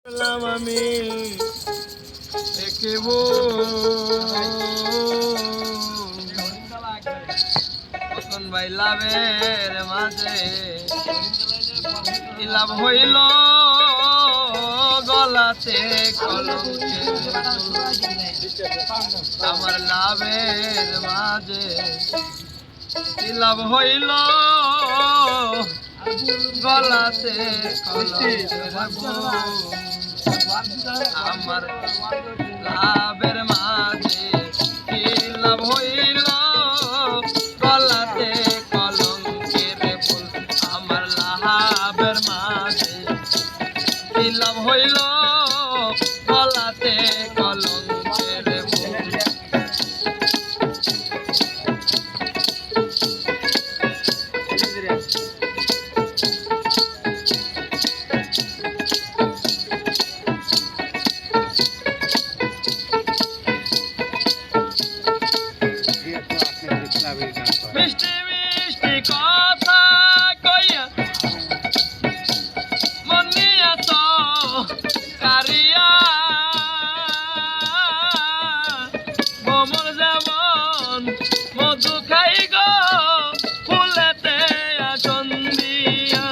আমি দেখিব তখন ভাই লাভের মাঝে লাভ হইল গলাতে কলঙ্কের আমার লাভের মাঝে লাভ হইল গলাতে আমার লাভের মাঝে কি লাভ হইল গলাতে কলঙ্কের ফুল আমার লাভের মাঝে কি লাভ হইল গলাতে কলঙ্কের ফুল মিষ্টি মিষ্টি কথা কইয়া মন নিয়া তো কারিয়া ভ্রমণ যেমন মধু খাই গো ফুলেতে আসন দিয়া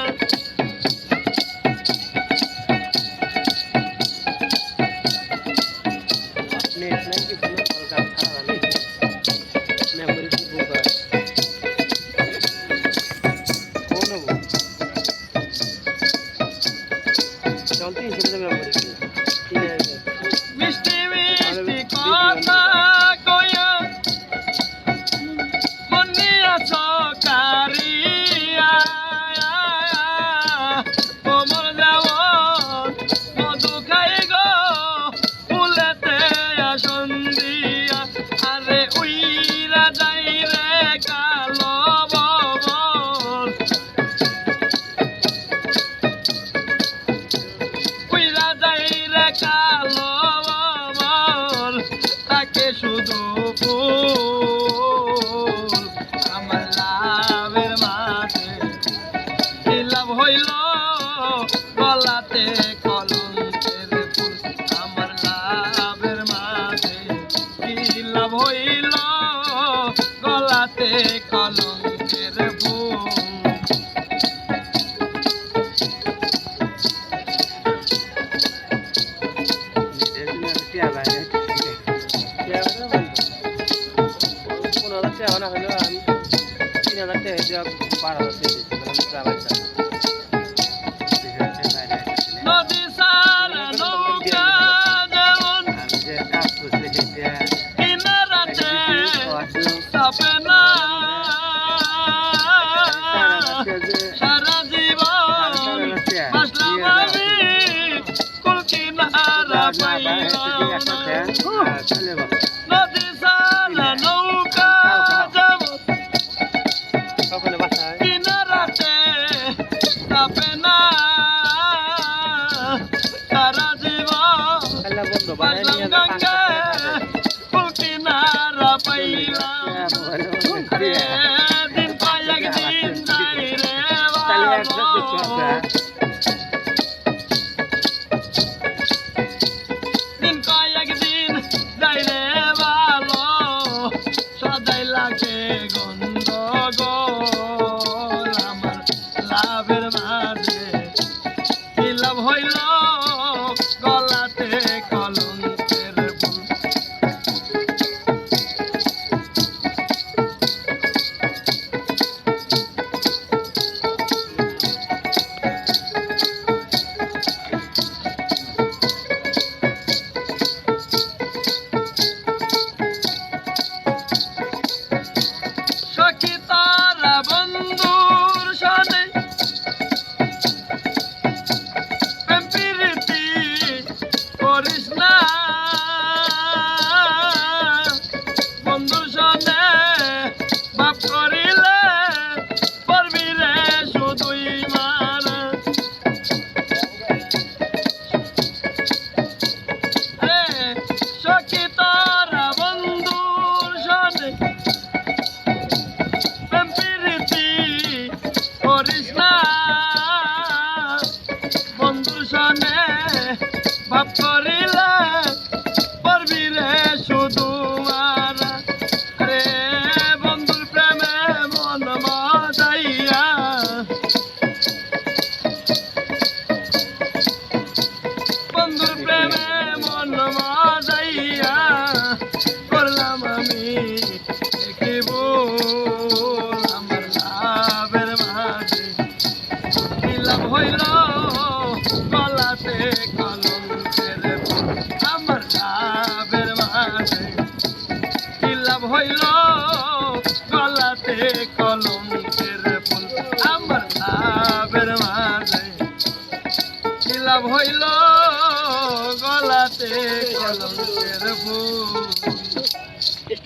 মিষ্টি মিষ্টি কথা কইয়া মন নিয়া তো কারিয়া ভ্রমণ যেমন মধু খাই গো ফুলেতে আসন দিয়া আরে উইরা যাই রে কালো ববন উইরা যাই রে কালো ববন তাকে শুধু ফুল আমার লাভের মাঝে কি লাভ হইল গলাতে কলঙ্কের ফুল আমার লাভের মাঝে কি লাভ হইল গলাতে কলঙ্কের ফুল নদী সারা নৌকা যেমন কিনারাতে চাপে না সারা জীবন বাসলাম আমি কুল কিনারা পাইলাম না নদী সারা নৌকা যেমন কিনারাতে চাপে না সারা জীবন বাসলাম গঙ্গে কুল কিনারা পাইলাম রে দিন পাইয়া দিন যাই রে বাবা দিন কয়েক দিন যাই রে ভালো সদাই লাগে গন্ডগোল আমার লাভের মাঝে কি লাভ হইল গলাতে কলঙ্কের ফুল হইল গলাতে কলঙ্কের ফুল আমার লাভের মাঝে কি লাভ হইল গলাতে কলঙ্কের ফুল আমার লাভের মাঝে কি লাভ হইল গলাতে কলঙ্কের ফুল